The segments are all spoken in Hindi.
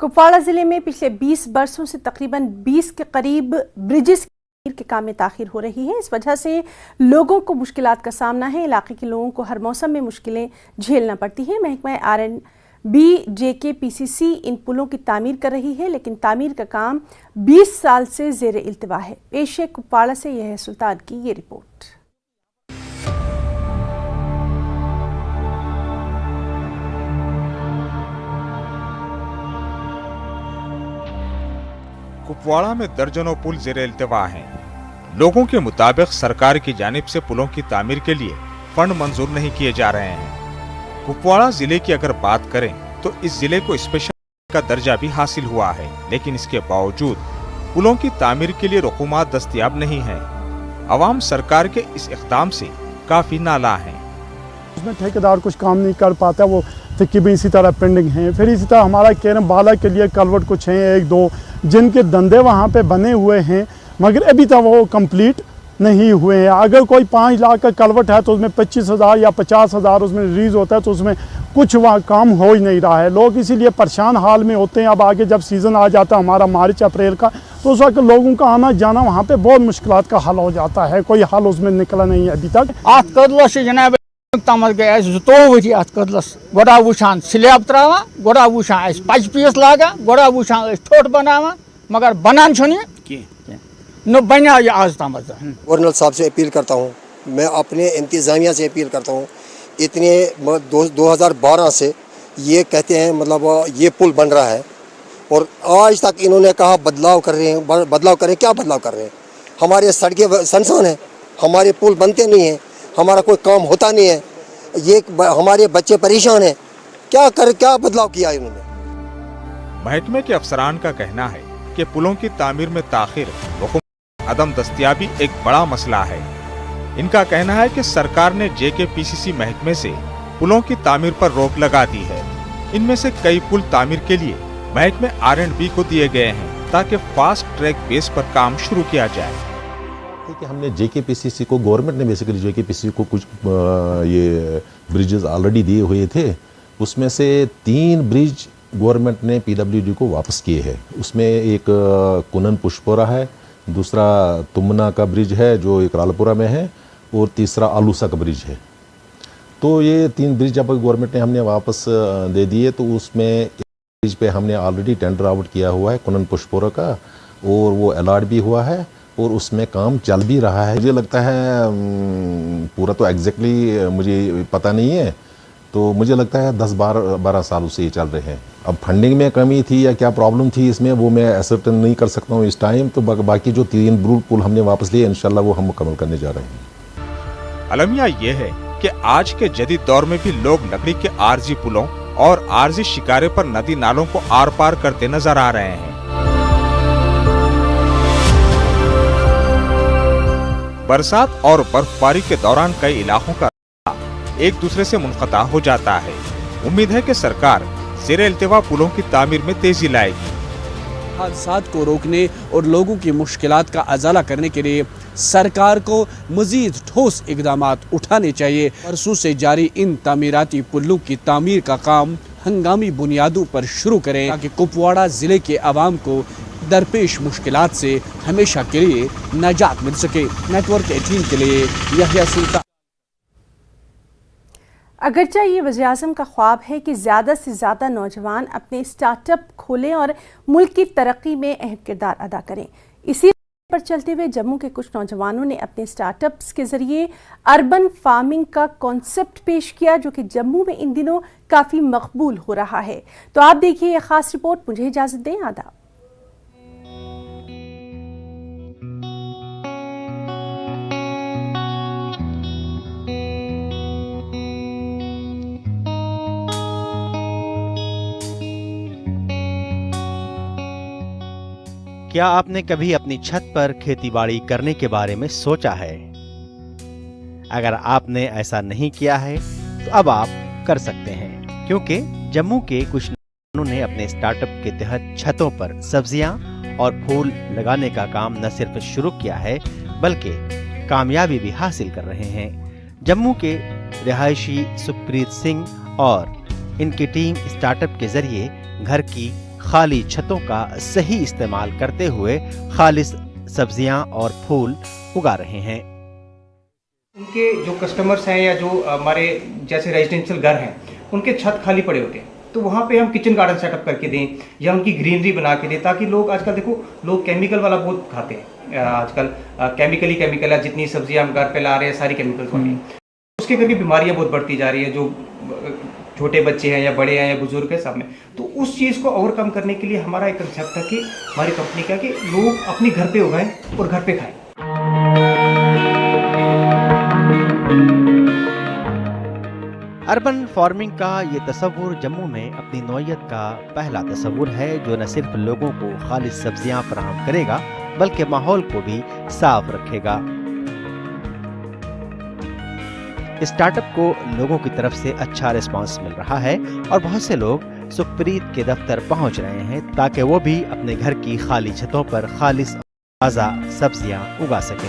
कुपवाड़ा जिले में पिछले 20 बरसों से तकरीबन 20 के करीब ब्रिजेस के काम में ताखीर हो रही है। इस वजह से लोगों को मुश्किलात का सामना है। इलाके के लोगों को हर मौसम में मुश्किलें झेलना पड़ती हैं। महकमा R&B JKPCC इन पुलों की तामीर कर रही है, लेकिन तामीर का काम 20 साल से ज़ेर इल्तिवा है। पेश है कुपवाड़ा से यह है सुल्तान की ये रिपोर्ट। कुपवाड़ा में दर्जनों पुल ज़ेरे इल्तिवा हैं। लोगों के मुताबिक सरकार की जानिब से पुलों की तामीर के लिए फंड मंजूर नहीं किए जा रहे हैं। कुपवाड़ा जिले की अगर बात करें तो इस जिले को स्पेशल का दर्जा भी हासिल हुआ है, लेकिन इसके बावजूद पुलों की तामीर के लिए रकूमात दस्तयाब नहीं है। अवाम सरकार के इस इक़दाम से काफी नाला है। उसमें ठेकेदार कुछ काम नहीं कर पाता, वो तकरीबन इसी तरह पेंडिंग हैं। फिर इसी तरह हमारा केरम बाला के लिए कलवट कुछ हैं, एक दो जिनके धंधे वहाँ पे बने हुए हैं, मगर अभी तक वो कंप्लीट नहीं हुए हैं। अगर कोई 5 लाख का कलवट है तो उसमें 25,000 या 50,000 उसमें रिलीज होता है, तो उसमें कुछ वहाँ काम हो ही नहीं रहा है। लोग इसीलिए परेशान हाल में होते हैं। अब आगे जब सीज़न आ जाता है हमारा मार्च अप्रैल का, तो उस वक्त लोगों का आना जाना वहाँ पे बहुत मुश्किलात का हल हो जाता है। कोई हल उसमें निकला नहीं है अभी तक। जनाब तमत गए 2 वरी अत कदलस गोड़ा वुचान स्लैब त्रा गोड़ा वुचान पच पीस लागा गोड़ा वुचान ठोट बनावा, मगर बनान न बना आज तमत। गवर्नर साहब से अपील करता हूँ, मैं अपने इंतज़ामिया से अपील करता हूँ। इतने 2012 से ये कहते हैं मतलब ये पुल बन रहा है, और आज तक इन्होंने कहा बदलाव कर रहे हैं, बदलाव करें। क्या बदलाव कर रहे हैं? हमारे सड़कें सनसान हैं, हमारे पुल बनते नहीं हैं, हमारा कोई काम होता नहीं है, ये हमारे बच्चे परेशान हैं। क्या बदलाव किया है इन्होंने? महकमे के अफसरान का कहना है कि पुलों की तामीर में ताखिर, अदम दस्तयाबी एक बड़ा मसला है। इनका कहना है कि सरकार ने JKPCC महकमे से पुलों की तामीर पर रोक लगा दी है। इनमें से कई पुल तामीर के लिए महकमे R&B को दिए गए हैं, ताकि फास्ट ट्रैक बेस पर काम शुरू किया जाए। कि हमने JKPCC को, गवर्नमेंट ने बेसिकली JKPCC को कुछ ये ब्रिजेस ऑलरेडी दिए हुए थे। उसमें से 3 ब्रिज गवर्नमेंट ने PWD को वापस किए हैं। उसमें एक कुनन पुष्पोरा है, दूसरा तुमना का ब्रिज है जो एक रालपुरा में है, और तीसरा आलूसा का ब्रिज है। तो ये 3 ब्रिज जब गवर्नमेंट ने हमने वापस दे दिए, तो उसमें एक ब्रिज पे हमने ऑलरेडी टेंडर आउट किया हुआ है कुनन पुष्पोरा का, और वो अलॉट भी हुआ है और उसमें काम चल भी रहा है। मुझे लगता है पूरा तो एग्जैक्टली मुझे पता नहीं है, तो मुझे लगता है 10-12 सालों से ये चल रहे हैं। अब फंडिंग में कमी थी या क्या प्रॉब्लम थी इसमें, वो मैं असर्टेन नहीं कर सकता हूँ इस टाइम। तो बाकी जो 3 ब्रूड पुल हमने वापस लिए, इंशाल्लाह वो हम मुकम्मल करने जा रहे हैं। अलमिया ये है कि आज के जदीद दौर में भी लोग लकड़ी के आरजी पुलों और आरजी शिकारे पर नदी नालों को आर पार करते नजर आ रहे हैं। बरसात और बर्फबारी के दौरान कई इलाकों का एक दूसरे से मुनक़ता हो जाता है। उम्मीद है कि सरकार ज़ेरे इल्तिवा पुलों की तामीर में तेजी लाएगी। हादसात को रोकने और लोगों की मुश्किलात का अजाला करने के लिए सरकार को मजीद ठोस इक़दामात उठाने चाहिए। बरसों से जारी इन तामीराती पुलों की तामीर का काम हंगामी बुनियादों पर शुरू करें, ताकि कुपवाड़ा ज़िले के अवाम को दरपेश मुश्किलात से हमेशा के लिए निजात मिल सके। नेटवर्क 18 के लिए यहया सुल्तान। अगरचे ये वज़ीर-ए-आज़म का ख्वाब है कि ज़्यादा से ज़्यादा नौजवान अपने स्टार्टअप खोलें और मुल्क की तरक्की में अहम किरदार अदा करें। इसी पर चलते हुए जम्मू के कुछ नौजवानों ने अपने स्टार्टअप्स के ज़रिए अर्बन फार्मिंग का कॉन्सेप्ट पेश किया, जो कि जम्मू में इन दिनों काफ़ी मकबूल हो रहा है। तो आप देखिए ये ख़ास रिपोर्ट। मुझे इजाज़त दें। आदाब। क्या आपने कभी अपनी छत पर खेतीबाड़ी करने के बारे में सोचा है? अगर आपने ऐसा नहीं किया है तो अब आप कर सकते हैं, क्योंकि जम्मू के कुछ नौजवानों ने अपने स्टार्टअप के तहत छतों पर सब्जियां और फूल लगाने का काम न सिर्फ शुरू किया है, बल्कि कामयाबी भी हासिल कर रहे हैं। जम्मू के रिहायशी सुखप्रीत सिंह और इनकी टीम स्टार्टअप के जरिए घर की खाली छतों का सही इस्तेमाल करते हुए खालिस सब्जियां और फूल उगा रहे हैं। उनके जो कस्टमर्स हैं या जो हमारे जैसे रेजिडेंशियल घर हैं, उनके छत खाली पड़े होते हैं, तो वहाँ पे हम किचन गार्डन सेटअप करके दें या उनकी ग्रीनरी बना के दें, ताकि लोग आजकल देखो लोग केमिकल वाला बहुत खाते हैं। आजकल केमिकल है, जितनी सब्जियां हम घर पे ला रहे हैं सारी केमिकल्स वाली हैं, उसके करके बीमारियां बहुत बढ़ती जा रही है, जो छोटे बच्चे हैं या बड़े हैं या बुजुर्ग हैं सब में। तो उस चीज़ को ओवरकम करने के लिए हमारा एक कंसेप्ट है कि हमारी कंपनी का कि लोग अपने घर पे उगाएं और घर पे खाएं। अर्बन फार्मिंग का ये तस्वुर जम्मू में अपनी नौइयत का पहला तस्वुर है, जो न सिर्फ लोगों को खालिस सब्जियां फराहम करेगा बल्कि माहौल को भी साफ रखेगा। स्टार्टअप को लोगों की तरफ से अच्छा रिस्पांस मिल रहा है और बहुत से लोग सुखप्रीत के दफ्तर पहुंच रहे हैं ताकि वो भी अपने घर की खाली छतों पर खालिस ताज़ा सब्जियां उगा सकें।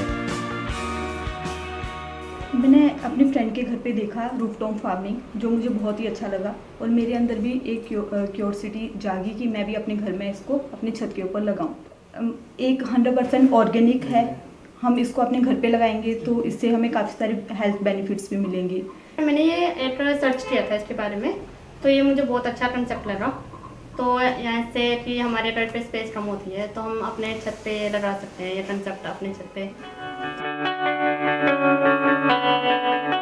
मैंने अपने फ्रेंड के घर पे देखा रूफटॉप फार्मिंग, जो मुझे बहुत ही अच्छा लगा और मेरे अंदर भी एक क्यूरियोसिटी जागी कि मैं भी अपने घर में इसको अपनी छत के ऊपर लगाऊं। एक 100% ऑर्गेनिक है, हम इसको अपने घर पे लगाएंगे तो इससे हमें काफ़ी सारे हेल्थ बेनिफिट्स भी मिलेंगे। मैंने ये एक सर्च किया था इसके बारे में, तो ये मुझे बहुत अच्छा कंसेप्ट लगा। तो यहाँ से कि हमारे घर पे स्पेस कम होती है तो हम अपने छत पे लगा सकते हैं ये कंसेप्ट अपने छत पे।